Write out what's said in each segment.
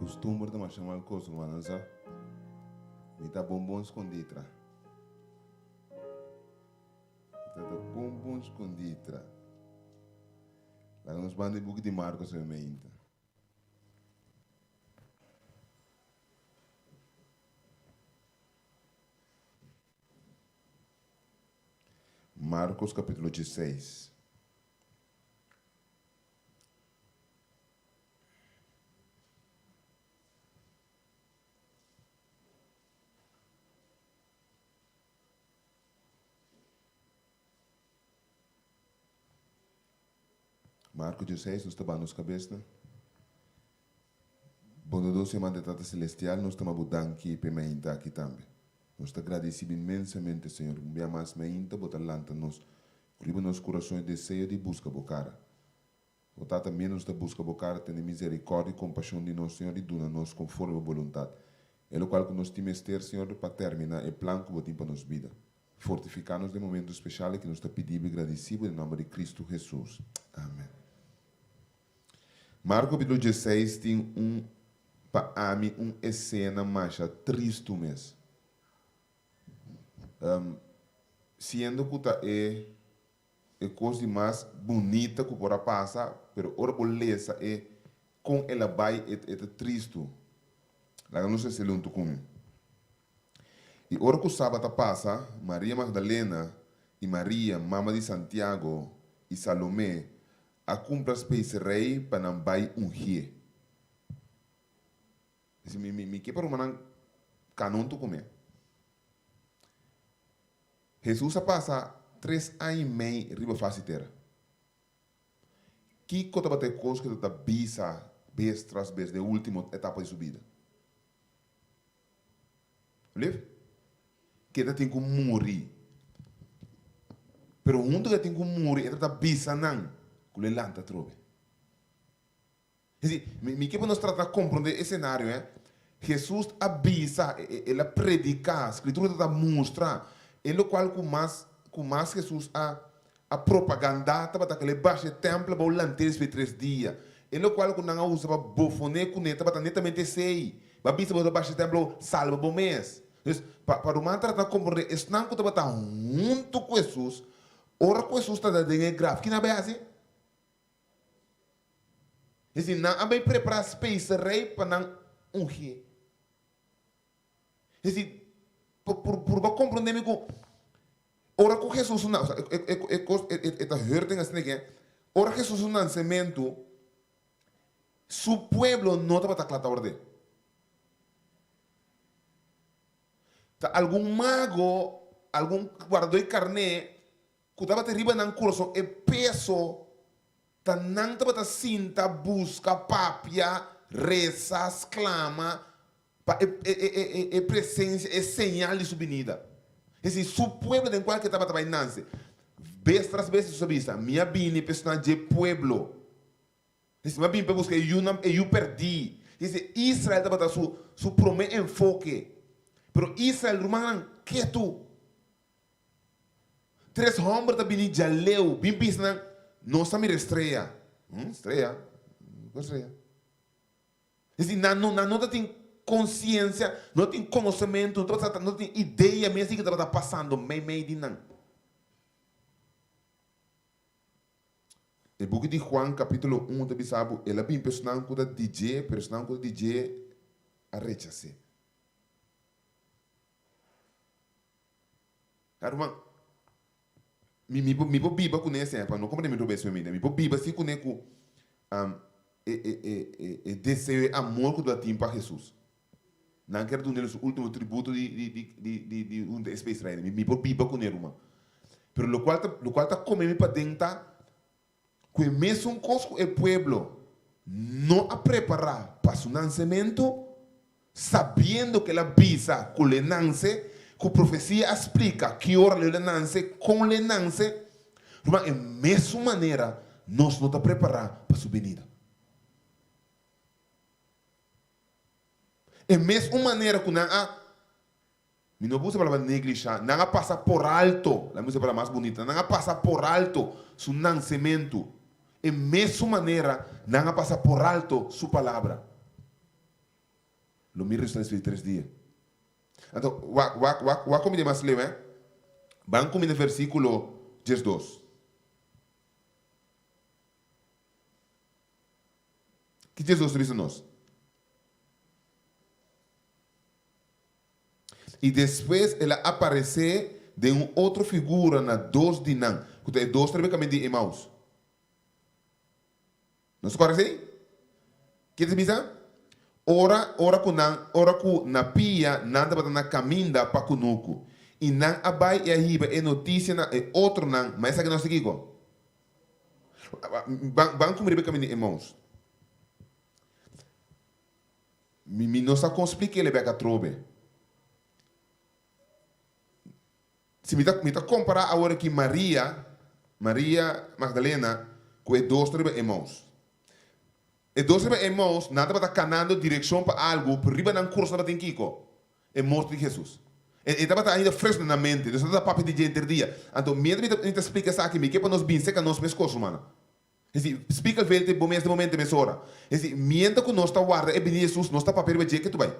Costumbre de chamar coisa, mano, sabe? Me dá bombom esconditra. Me dá bombom esconditra. Lá nos bandos de buque de Marcos eu me inta. Marcos capítulo 16. Marcos 16, nós estamos nos cabeça. Bondoso semana de Tata Celestial, nós estamos mudando aqui para mim aqui também. Nós estamos agradecidos imensamente, Senhor. Um dia mais, meinta, botar lanta nos. Criba nos corações desejo de busca bocara. O Tata menos da busca bocara tem misericórdia e compaixão de nós, Senhor, e duna nós conforme a vontade. É o qual que nós temos ter, Senhor, para terminar o plano que botem para nos vida. Fortificar-nos de momento especial que nos está pedindo e agradecido em nome de Cristo Jesus. Amém. Marcos capítulo 16 tem para mim uma cena mais triste mesmo. Sendo que é coisa mais bonita que pode passar, mas a beleza é com ela vai é triste. Lá não sei se ele não come. E hora que o sábado passa, Maria Magdalena e Maria, mama de Santiago e Salomé, a compra as peixes rei para não vai ungir. Me que para uma canon tu comer. Jesus passa 3 anos e meio riba face terra. Que coisa vai ter coisa que está bisa vez tras vez de última etapa de subida. Olha? Que tem que morrer. Pero um que tem que morrer, está bisa não. Que lanta trove. Me que para nós tratar compreender esse cenário, Jesus avisa, ele predica, a escritura está mostra, ele qual com mais Jesus a propaganda para aquele baixo templo para o lanternas por 3 dias. Ele qual com não usa para bofoné com neta para netamente sei, para avisa para o baixo templo salva por mês. Para o man tratar compreender, esse não que está junto com Jesus, ora com Jesus está dando grave, que não é assim? Não há bem preparar space rei para não ungir. Por compreender que ora com Jesus não, hurting assim que ora Jesus não nascimento, su pueblo não está para clatar orde. Algum mago, algum guardador de carne, que estava terrible na coração, é peso. Não está cinta, busca, papia, reza, clama, é presença, é sinal de subvenida. Esse su pueblo de qual que estava trabalhando, vez tras vez sobre isso, minha bini personagem de pueblo. Esse minha bini para buscar eu perdi. Esse Israel estava dando su primeiro enfoque, pero Israel rumang que tu 3 homens da bini já leu, bim pisna. Não está me estreia. Estreia? Não estreia. Não tem consciência, não tem conhecimento, não tem ideia mesmo que está passando. Meio de não. O book de Juan, capítulo 1, de Bisabo, ele é bem personal com o DJ, a rechaçar. Irmão, me vou biba com esse, para não compreender muito bem isso me vou biba se com desejo amor que tu tem para Jesus. Não quero dar o último tributo de um de Israel. Me vou biba com ele, mano. Pero lo cual tá comendo para dentro, que mesmo coisa o pueblo não a preparar para o nascimento, sabendo que ela visa que ele nasce. Que a profecia explica que hora ele nasce, como ele nasce, mas de mesma maneira, nós não estamos preparados para a sua venida. De mesma maneira que não usa a palavra negligenciar, não passa por alto, a música mais bonita, não passa por alto seu nascimento. De mesma maneira, não passa por alto sua palavra. Lo miro está em 3 dias. Então, o como mais leu, hein? Vamos comer no versículo 12. Que Jesus diz a nós? E depois ela aparecer de uma outra figura na 2 de Nan. Que é 2 caminho de Emaús. Não se corre assim? Que diz? Ora ku na pia nada para na caminda para kunuku. E nan abai e ahiba é notícia na é outro nan, mas essa que nós seguimos. Vamos comer caminho de Emaús. Mi não sa explique ele beka trobe. Se me tá comparar agora que Maria Magdalena com 2 irmãos. E 2 irmãos nada para canando direção para algo, por riba nan curso para tem Kiko. É morto de Jesus. E estava ainda fresco na mente, então está papo de dia entre dia. Então, mesmo me explica isso aqui, me que para nós bem seca nós pescoço, mano. Explica o velho bom neste momento mesora. Mienta que nós está guarda é bem Jesus, nós está papel de que tu vai.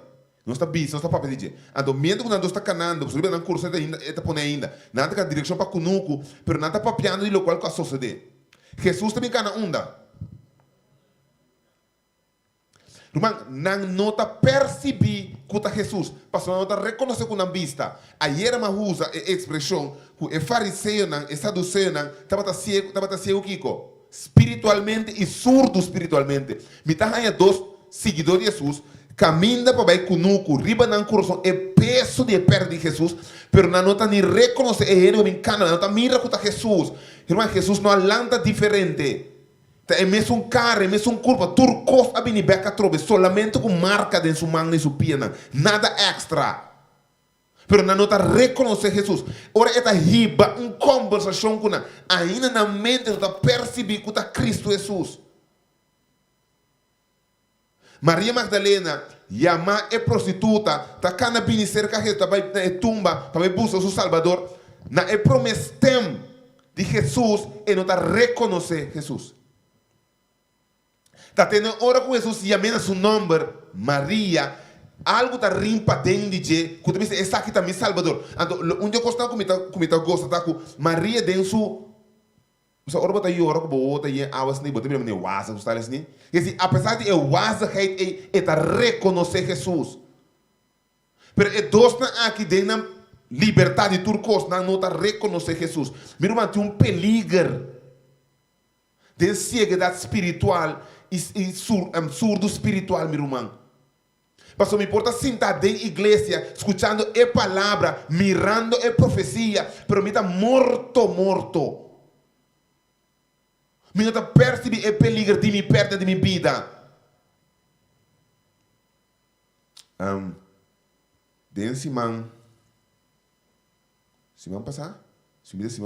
Nós está bis, nós está papel de. Então, mienta que nós está canando, por exemplo, na curso ainda está pondo ainda. Nada que a direção para cunuco, pero nada papiando de local que a suceder. Jesus também cana onda. Irmão, não está percebi que está Jesus, passou não está reconhecer com a vista. Ayer uma usa a expressão que é fariseu, é saduceu, estava cego, Kiko. Espiritualmente e surdo espiritualmente. Me está aí 2 seguidores de Jesus, caminha para vai cunuco, riba na coração, é peso de perto de Jesus, pero não está nem reconhecer, ele me encanta, não está mira que está Jesus. Irmão, Jesus não alanta diferente. É mesmo cara, é mesmo curva, turcos a bini beca trobe, solamente com marca de sua mão e sua pierna, nada extra. Pero não está reconhecer Jesus. Ora, esta riba, conversação com ainda na mente não está perceber que está Cristo Jesus. Maria Magdalena, Yama é prostituta, está cana bini cerca de vai tumba, para buscar o seu Salvador. Na é promessem de Jesus e não está reconhecer Jesus. Está tendo hora com Jesus e amena seu nome, Maria, algo está rimpa dentro de que tu diz, essa aqui também Salvador. Então, onde eu gosto como eu gosto, tá com Maria dentro su, só hora botar aí, hora que botar aí, awas nem botar mesmo wasa, gostar assim. Quer dizer, apesar de eu wasa é está reconhecer Jesus. Pero é dois na aqui dentro liberdade turcos não está reconhecer Jesus. Meu irmão, tem peligro de ceguidade espiritual e surdo espiritual, meu irmão. Pastor, me importa sentar dentro da igreja, escutando a palavra, mirando a profecia, pero me está morto. Me está percebendo o peligro de me perder de minha vida. Dentro semana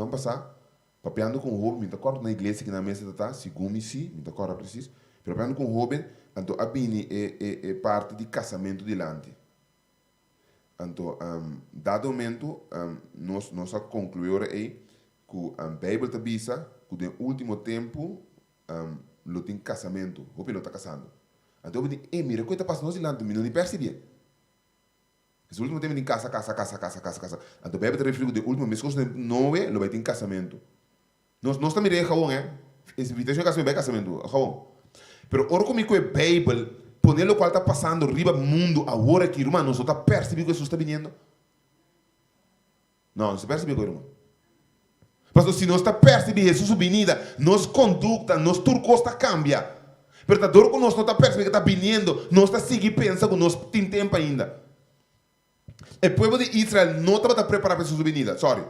passar, papeando com o jovem, me está correndo na igreja que na mesa está, segundo me me está correndo preciso. Papeando com o jovem, então a bini é parte de casamento delante. Então, dado momento, nós concluímos aí que a Bíblia está dizendo que no último tempo, lo tem casamento, o pelo está casando. Então eu digo, mira, o que está passando delante, não percebe. Esse último tempo tem casa. Então a Bíblia está referindo que o último mês, não é, lo vai ter casamento. Nós estamos mirando jabón, esse invitation é casamento, jabón. Pero ora comigo é Bíblia, poner o qual está passando riba mundo agora aqui, irmão, nós está percebendo que Jesus está vindo? Não se percebe agora, irmão. Pastor, se nós está percebendo Jesus vinda, nossa conduta, nosso turcosta cambia. Pero a dor que nós não está percebendo que está vindo, nós está seguindo pensando que nós tem tempo ainda. O povo de Israel não estava preparado para Jesus vinda. Sorry. O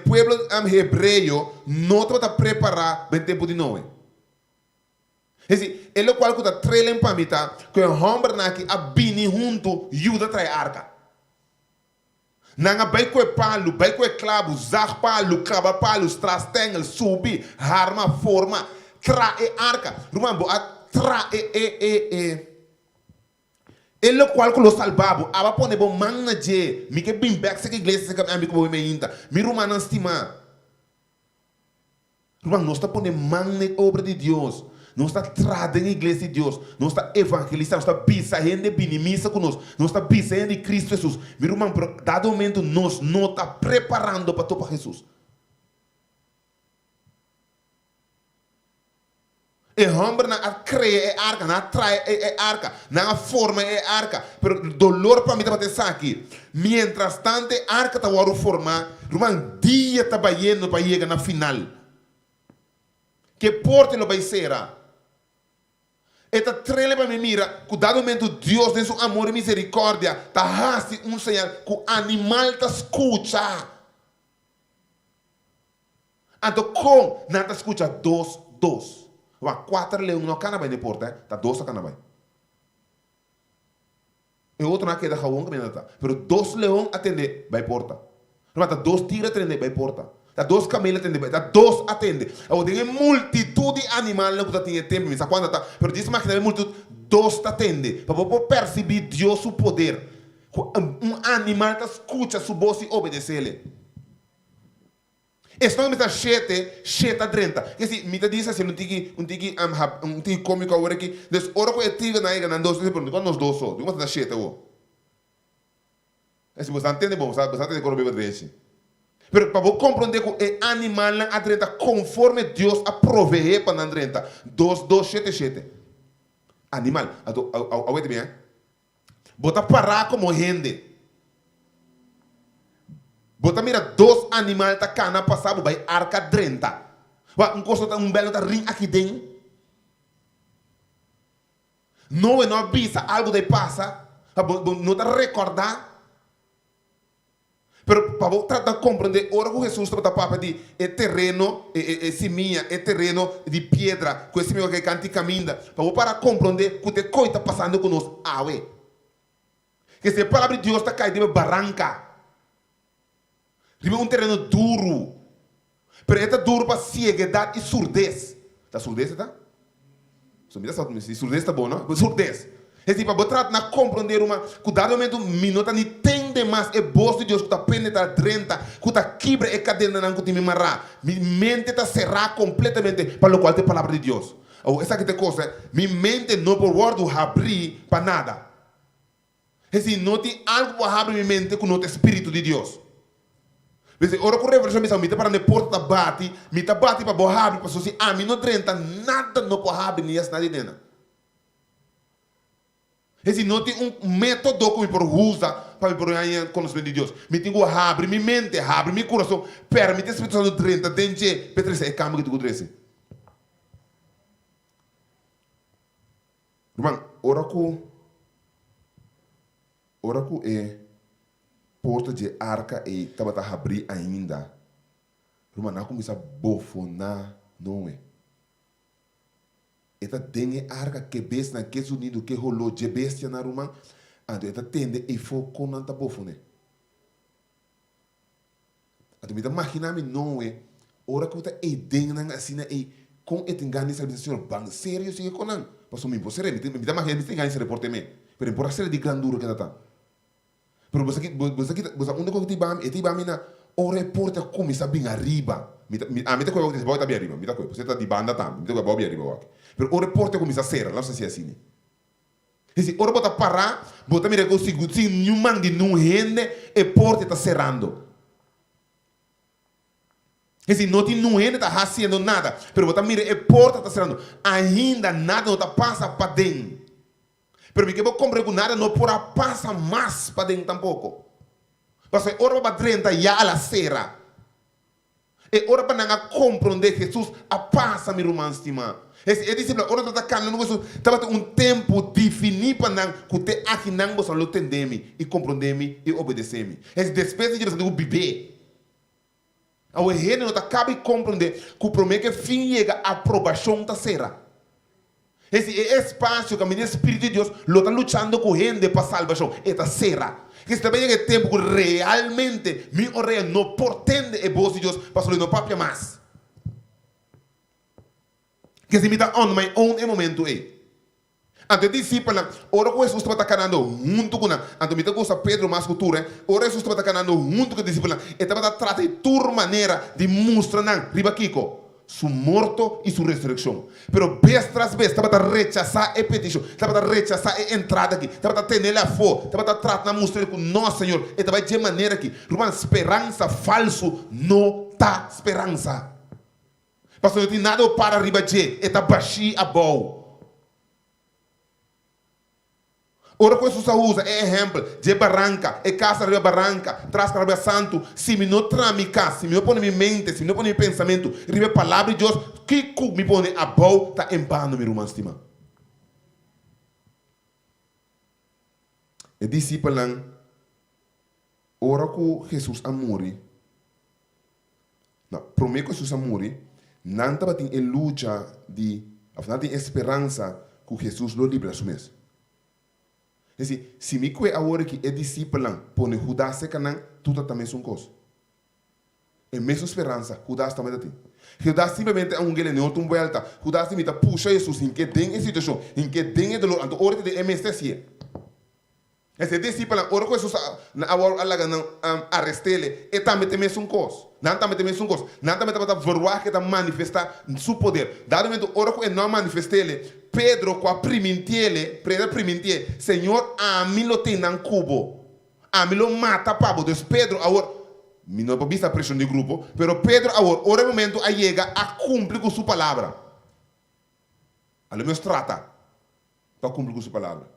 povo hebreu não estava preparado para o tempo de Noé. Ele é qual que está trailing para mim, que o homem aqui a bini junto ajuda a trazer arca. Não vai com o palo, vai com o clavo, zar palo, clava palo, trastengel, subir, arma, forma, trazer arca. Rumambo, a trazer ele é qual que lo salvava, aba pone bom manna je, mi que bim back se que igreja se que amigo bom me inta, mi ruma não estima. Rumam nós está pone manna obra de Deus. não está trazendo a igreja de Deus, não está evangelizando, não está bisando de missa conosco, não está bisando de Cristo Jesus. Meu irmão, por dado momento, nós não está preparando para topar Jesus. E homem não cria arca, não atrai arca, não forma arca. Pero dolor para mim está passando aqui. Mientras tanto, a arca está a formar, irmão, dia está indo para chegar na final. Que porta não vai ser? Esta trele para mim mira, que dado momento Deus, em seu amor e misericórdia, está fazendo sinal que o animal está escuta. Então, como não está escuta? Dois. 4 leões não canam na porta, tá 2 a canam. E outro não queda jabón que está. Pero 2 leões atende vai porta. Não tá 2 tigres atende vai porta. Tá 2 camelos atende vai, tá 2 atende. Eu tenho multitud de animais que tem tempo, mas quando tá, pero diz mais que multitud 2 atende. Para você perceber Deus o poder. Animal tá escuta sua voz e obedece ele. Estou me está cheta drenta. Que se me diz assim um tiki cômico agora aqui, des ora com etiga na ega nando, se pergunta quando nós dois só, como está cheta o. Esse você entende bom, sabe? Você entende como bebe desse. Pero para você compreender que é animal na drenta conforme Deus a proveer para na drenta. Dos chete. Animal, aguente bem. Bota parar como gente. Bota mira 2 animais tá cana passado vai arca drenta. Coisa um belo tá rim aqui dentro. Não avisa algo de passa, não tá recordar. Pero para você tratar de compreender, ora que Jesus está para de terreno, seminha, terreno de pedra, com esse meu que canti caminha, para você para compreender que o que está passando conosco, que se a palavra de Deus está caindo de barranca. Um terreno duro. Pero é duro para cegueidade e surdez. Está surdez, tá? Surdez está bom, não? Surdez. É assim, para botar na compreender uma... Cuidado momento, minuto, não entende mais. É voz de Deus que está penetrando dentro. Que está quebra e cadena não que me marrar. Minha mente está cerrada completamente para o qual tem a palavra de Deus. Essa que é coisa. Minha mente não pode abrir para nada. É assim, não tem algo para abrir minha mente com o Espírito de Deus. Ora com reversão missão, me para a porta bate, me bate para borrar, para se a mim não drenta nada não pode abrir nem nada dentro. Esse não tem método que me por usa para me por ganhar conhecimento de Deus. Me tenho que abrir minha mente, abrir meu coração, permite a Espírito Santo drenta, dente, Petrese é cama que tu cresce. Irmão, ora é porta de arca e estava a abrir ainda. Irmão, não começa a bofonar, não é? Esta tem arca que besta na que unido que rolou de bestia na irmã. Então, esta tende e foi com nanta bofone. Então, me imagina-me, não é? Ora que você é dentro assim, e com este engano, sabe, senhor, bang, sério, sigue com não. Passou me impossível, me imagina, me engano, se reporte me. Pero por ser de grandura que está. Pero você onde que te bam na o repórter começa bem arriba. Me tá coisa que você bem arriba, me tá coisa. Você tá de banda tá, me tá coisa bem arriba. Pero o repórter começa a ser, não sei se é assim. Esse ora bota parar, bota mira que o segundo, se nenhum man de não rende, e porta tá cerrando. Esse não tem não rende tá fazendo nada, pero bota mira e porta tá cerrando. Ainda nada não tá passa para dentro. Pero que vou compreender que nada não porá passa mais para dentro tampouco. Porque ora para dentro já a serra. E ora para não compreender Jesus a passa meu irmão estima. É discípulo, ora está caminhando Jesus, estava um tempo definido para não que te aqui não você não entender e compreender e obedecer. É despesa de você viver. O reino não acaba de compreender que o problema é que fim chega a aprovação da serra. Esse espaço que o Espírito de Deus está lutando com gente para salvação. Esta será. Que também é tempo que realmente meu reino não pretende a voz de Deus para só não papia mais. Que se me dá on my own em momento aí. Ante discípulo, ora que Jesus está caminhando junto com ela. Ante me dá coisa Pedro mais cultura. Ora Jesus está caminhando junto com o discípulo. E estava tratando de tua maneira de mostrar não. Riba Kiko. su morto e su resurrección. Pero vez tras vez, estava a rechazar a petição, estava a rechazar a entrada aqui, estava a ter a fé, estava a tratar na mostrar com nós, Senhor, e estava de maneira que, irmão, esperança falso não tá esperança. Pastor, não tem nada para arriba de, está baixi a boa. Ora com Jesus usa é exemplo de barranca, é casa de barranca, traz para santo, se me não tramica, se me não põe minha mente, se me não põe meu pensamento, ribe a palavra de Deus, que me põe a boa, está em pano, meu irmão estima. E discípulo, ora com Jesus a morrer, prometo que Jesus a morrer, não estava em luta de, afinal tem esperança que Jesus lo libera su mês. Se me que agora que é discípulo, põe Judas se canan, tudo também são coisas. É mesma esperança, Judas também tem. Judas simplesmente é um gele neutro, um volta. Judas simplesmente puxa Jesus em que tem a situação, em que tem a dor, então hora de MSC. Esse discípulo, ora que Jesus arrestele, e também tem mesmo coisa. Não também tem mesmo coisa. Não também tem vergonha que manifestar seu poder. Dado momento, ora que não manifestele, Pedro com a primintele, Senhor, a mim lo tem na cubo, a mim lo mata pabo. Então Pedro agora, não pode ver a pressão do grupo, pero Pedro agora, ora momento a chega a cumprir com sua palavra. A lo menos trata para cumprir com sua palavra.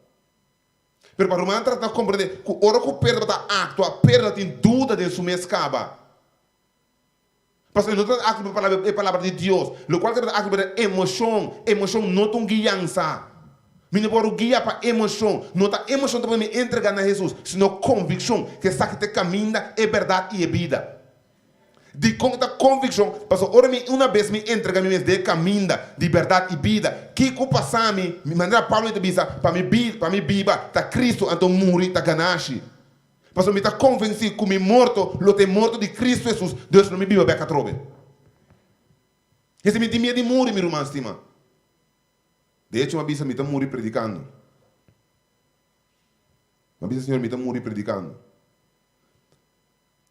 Pero para o humano tratar de compreender que ora que Pedro está actua, Pedro tem dúvida de sua escaba. Porque não está aqui para a palavra de Deus, o qual está aqui para emoção não tem guiança. Não pode guiar para emoção, não está emoção para me entregar a Jesus, senão convicção que está que te caminha é verdade e é vida. De conta convicção, porque ora uma vez me entrega me de caminho de verdade e vida. Que culpa sami, me mandar Paulo de bisa para me biba, tá Cristo então morrer tá ganache. Porque me tá convencido que me morto, lo te morto de Cristo Jesus, Deus não me biba beca trobe. Esse me tem medo de morrer, meu irmão estima. De hecho, uma bisa me tá morrer predicando. Uma bisa Senhor me tá morrer predicando.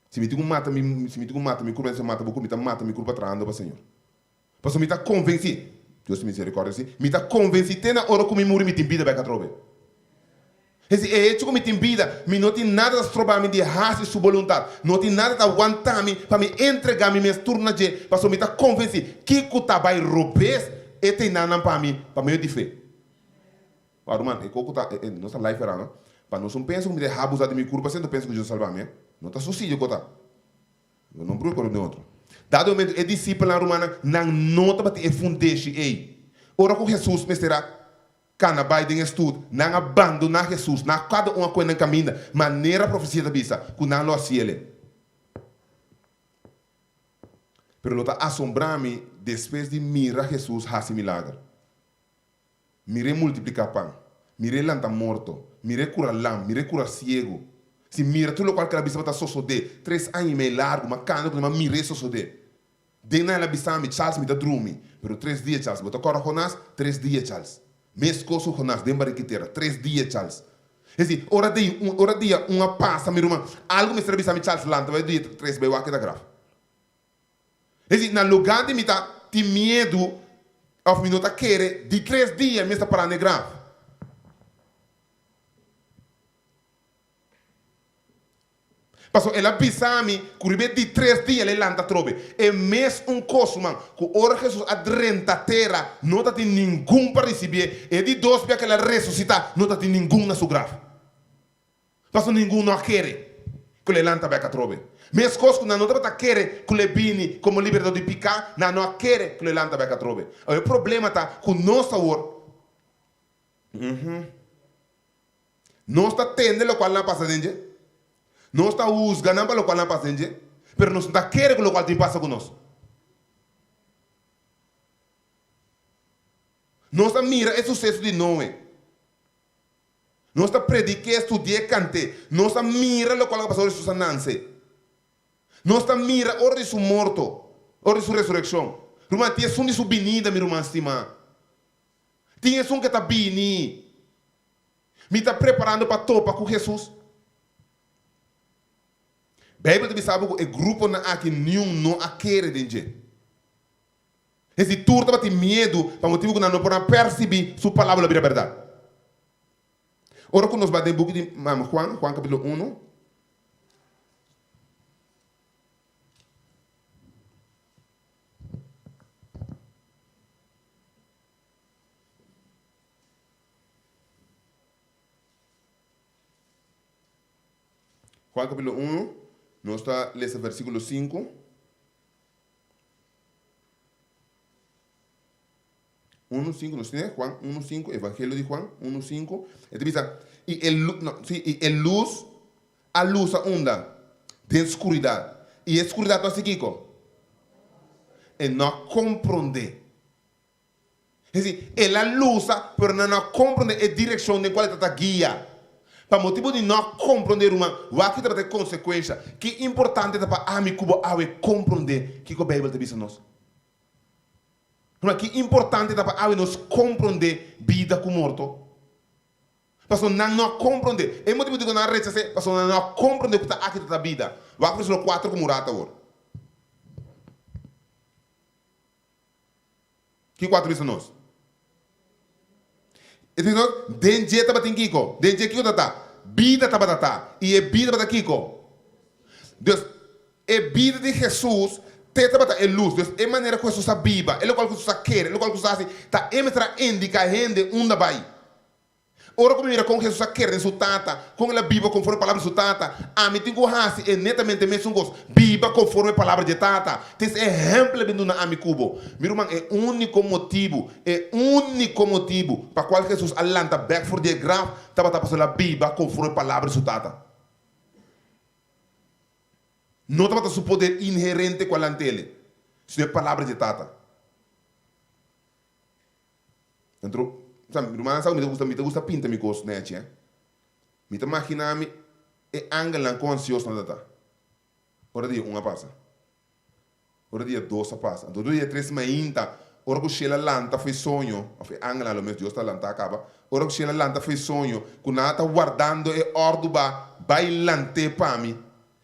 Se me digo mata, me curva se mata, vou me mata, me curva trando para Senhor. Porque me tá convencido, Deus me misericórdia, me tá convencido, tem na hora que me morrer, me tem vida beca trobe. Esse é hecho que me tem vida, me não tem nada de trobar me de raça sua vontade, não tem nada de aguentar me para me entregar me turno de, porque me tá convencido que o trabalho robês e tem nada para mim de fé. Agora, mano, é como tá, nossa life era, não? Para nós não pensa que me deixar abusar de minha curva, você não pensa que Jesus salvar me, não está suicídio, cota. Eu não procuro de outro. Dado momento, é discípulo na romana, não nota para ter fundeixe ei. Ora com Jesus me será cana Biden estudo, não abandonar Jesus, não cada uma coisa na caminho, maneira profecia da bisa, que não lo asiele. Pero lo está assombrar-me depois de mirar Jesus fazer milagre. Mirei multiplicar pão, mirei lanta morto, mirei curar lam, mirei curar ciego. Se mira tudo o qual que a bisa está sosode, 3 anos e meio largo, mas cana que não mirei sosode. Dentro da bisa me Charles me dá drumi, pero 3 dias Charles, botou cora Jonas, 3 dias Charles. Mês coço Jonas, dentro da riqueira, 3 dias Charles. É assim, hora dia, uma passa, meu irmão, algo me serve a Charles lanta, vai dia 3 bem, o que da grave. É assim, no lugar de me tá de medo, ao me não tá querer, de 3 dias me está parando grave. Passou ela pisame, curibet de 3 dias ele lanta trobe. É mesmo coisa, man, que ora Jesus adrenta a terra, não tem nenhum para receber, e de 2 dias que ela ressuscita, não tem nenhum na sua grave. Passou nenhum não quer que ele lanta beca trobe. Mesmo coisa que não tem para querer que ele bine como libertador de picar, não quer que ele lanta beca trobe. O problema está com nossa hora. Não está tendo o qual não passa dentro. Não está usando para o qual não passa, mas não está querendo que o qual tem passa conosco. Não está mira o sucesso de Noé. Não está predicando, estudando, cantando. Não está mira o qual passou de sua nascença. Não está mira a hora de seu morto, a hora de sua ressurreição. Irmão, tinha som de sua vinda, meu irmão estimado. Tinha som que está vindo. Me está preparando para topar com Jesus. A Bíblia sabe que o grupo não aqui nenhum não quer de gente. Esse turta vai ter medo para motivo que não podem perceber sua palavra da verdade. Ora, quando nós vamos no book de Juan capítulo 1. Juan capítulo 1, nós está lendo versículo 5. 1:5, nós temos Juan 1:5, Evangelho de Juan 1:5. Ele diz, e a luz anda de escuridade. E a escuridade não é Kiko. E não compreende. É assim, é a luz, mas não compreende a direção em qual está guia. Para motivo de não compreender uma, vai ter consequência. Que é importante para a mim compreender que a Bíblia te diz a nós. Que é importante para nós compreender vida com morto. Porque não compreender. É motivo de que não rechaçar, porque não compreender o que está aqui da vida. Vai para o 4 como rata agora. Que 4 diz a nós? Ele diz, denje estava em Kiko. Denje Kiko está. Vida estava tá. E é vida para Kiko. Deus, é vida de Jesus. É luz. Deus, é maneira que Jesus viva. É o qual Jesus quer. É o qual Jesus assim. Está indica a gente onde vai. Ora como mira com Jesus quer em sua tata. Com ela viva conforme a palavra de sua tata. A mim tenho assim. É netamente mesmo gosto. Viva conforme a palavra de tata. Esse exemplo é na ami cubo. Meu irmão, é único motivo. É único motivo. Para qual Jesus alanta back for the grave. Estava passando a viva conforme a palavra de sua tata. Não estava seu poder inerente com a lantele. Isso é a palavra de tata. Entrou? Me gusta pintar mi coisa, né, tia? Me imagina-me é angela com ansioso na data. Ora dia uma passa. Ora dia dois passa. Ora dia três mainta. Ora que chega lanta foi sonho. Foi angela lo mesmo, Deus está lanta acaba. Ora que chega lanta foi sonho. Que nada está guardando e orduba bailante para mim.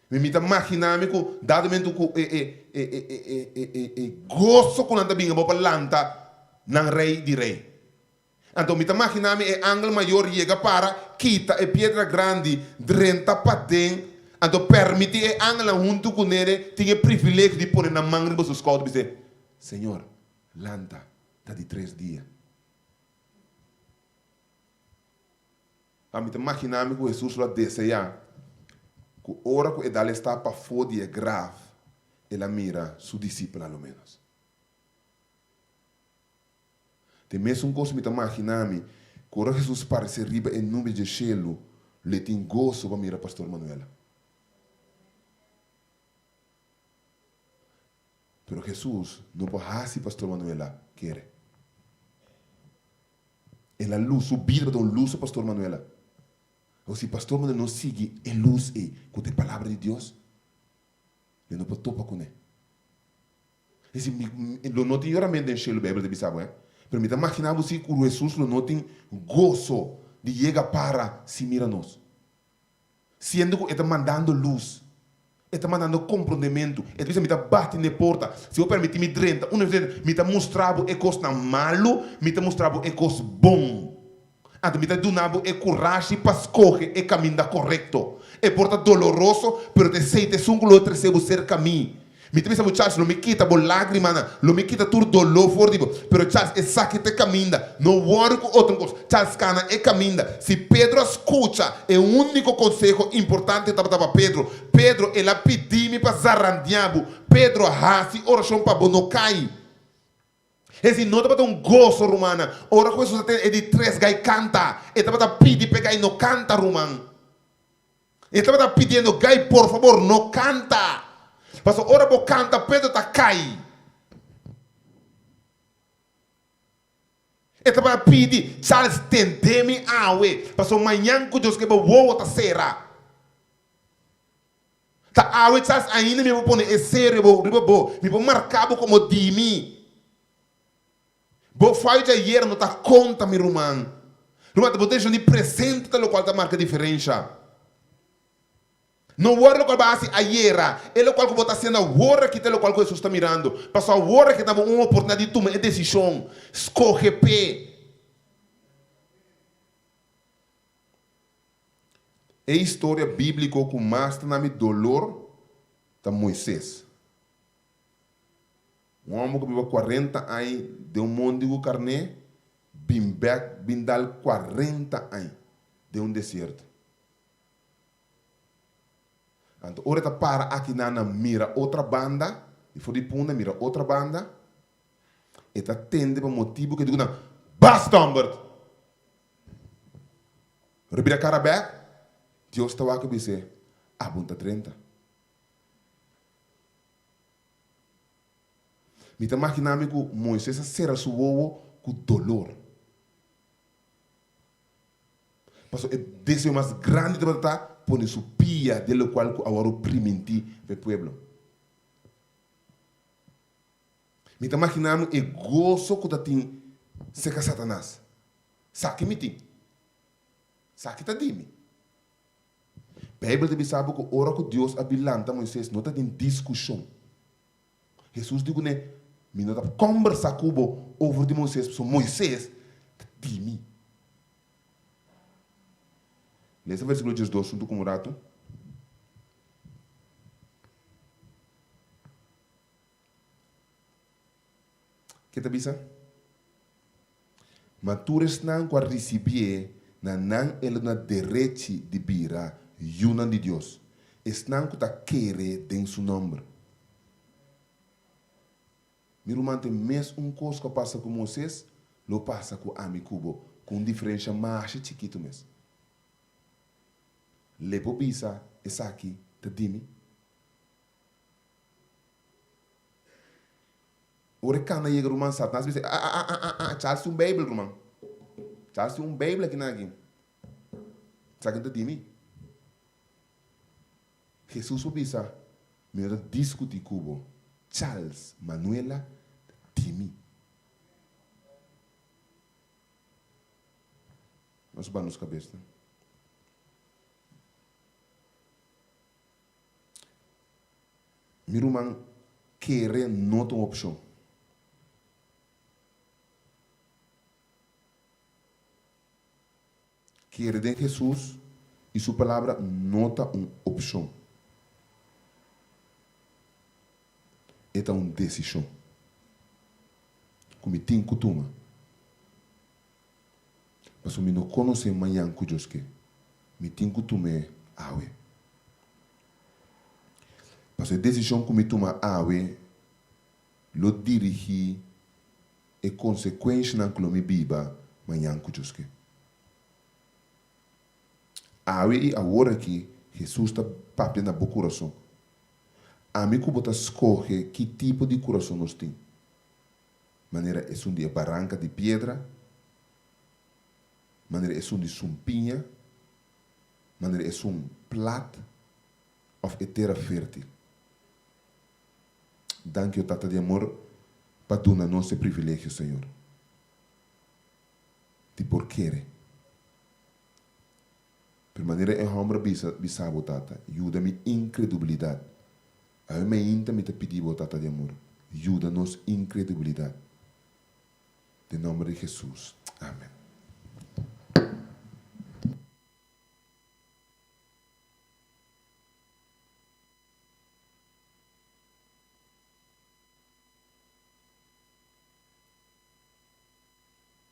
Me imagina-me que dado momento que gosto com nada binga para lanta nang rei di rei. Então, me imagina-me é angel maior chega para quita e pedra grande drenta para dentro. Então, permite e angel junto com ele tinha privilégio de pôr na mão de seus caudos e dizer, Senhor, lanta, está de 3 dias. Me imagina-me que Jesus lá deseja que a hora que ele está para fora é grave, ele mira seu discípulo, ao menos. Tem mesmo coisa que me imagina-me, quando Jesus parece riba em nome de cielo, ele tem gosto para mirar pastor Manuela. Pero Jesus não pode fazer pastor Manuela quer. É a luz, o vida da luz pastor Manuela. Ou se pastor Manuela não segue a luz com a palavra de Deus, ele não pode topar com ele. Ele não tem realmente em cielo a Bíblia de Bissau, Permita imaginar você que Jesus não tem gozo de chegar para se mira nós. Sendo que ele está mandando luz. Ele está mandando compreendimento. Ele está batendo na porta. Se eu permitir me drenta, me está mostrando é coisa malo, me está mostrando é coisa bom. Então me está dando é coragem para escolher o caminho correto. É porta doloroso, mas te sei que um outro ser caminho. Me pensa Charles, não me quita por lágrima, não me quita tudo dolor forte, pero Charles, é saque te caminha, não worry com outra coisa. Charles cana é caminha. Se Pedro escuta, é o único conselho importante para Pedro. Pedro, ele pediu-me para zarandiabo. Pedro, se oração para não cair. Esse não está um gozo romana. Ora com isso é de 3 gai canta. Ele está pedindo pegar e não canta romano. Ele está pedindo gai, por favor, não canta. Mas ora bo canta, Pedro está cai. Ele está pedindo, Charles, tende-me awe. Mas amanhã que Deus que vou outra será. Tá awe, Charles, ainda me vou pôr esse me vou marcar como de mim. Vou fazer ayer não está conta, meu irmão. Irmão, vou deixar de presente, tal qual está marca diferença. Não hora lo qual base aiera, ele qual que bota sendo hora que tem qual que Jesus está mirando, passou a hora que dá uma oportunidade de tomar decisão, escolhe pé. É a história bíblica que mais está na dolor da Moisés. Um homem que viveu 40 anos de mundo de carne, bindal 40 anos de deserto. Então, ora está para aqui na mira outra banda, e for de punda mira outra banda, e está tende para motivo que digo não, basta Humbert. Rebira cara back, Deus está aqui para dizer, abunta 30. Me está imaginando que Moisés será seu ovo com dolor. Mas o desejo mais grande de tratar pone su pia de lo qual agora oprimenti do pueblo. Me está imaginando o gozo que tem seca Satanás. Saque me tem. Saque tá dime. A Bíblia deve saber que a hora que Deus abilanta Moisés não está em discussão. Jesus diz né, me não está conversar com o over de Moisés, so Moisés dime. Nesse versículo 12, junto com o rato. Que te bisa? Matures não com a receber na não ele na direita de bira yuna de Deus. Estão com a querer em seu nome. Meu irmão tem mesmo coisa que passa com Moisés, lo passa com amigo com diferença mais chiquito mesmo. Lepo bisa, essa aqui, te dime. Ora cana chega o irmão Satanás, diz, Charles um Bíblia, irmão. Charles um Bíblia aqui na aqui. Sabe te dime? Jesus o bisa, me discutir cubo. Charles, Manuela, dime. Nós vamos cabeça. Meu irmão, querer não tem opção. Querer em Jesus e sua palavra não tem uma opção. É uma decisão. Como tem costume. Mas eu não conheço amanhã com Deus que me tem costume awe. Mas a decisão que me toma awe, lo dirigi e consequência na que me biba amanhã com Deus que. Awe e a hora que Jesus está papel na boa coração. A mim que bota escolhe que tipo de coração nós temos. Maneira é um de barranca de pedra, maneira é um de sumpinha, maneira é um plat ou é terra fértil. Danke o tata de amor para dar nosso privilégio, Senhor. De por querer. Per maneira é homem bisabo tata, ajuda-me incredulidade. A me ainda me te pedir tata de amor, ajuda-nos incredulidade. Em nome de Jesus. Amém.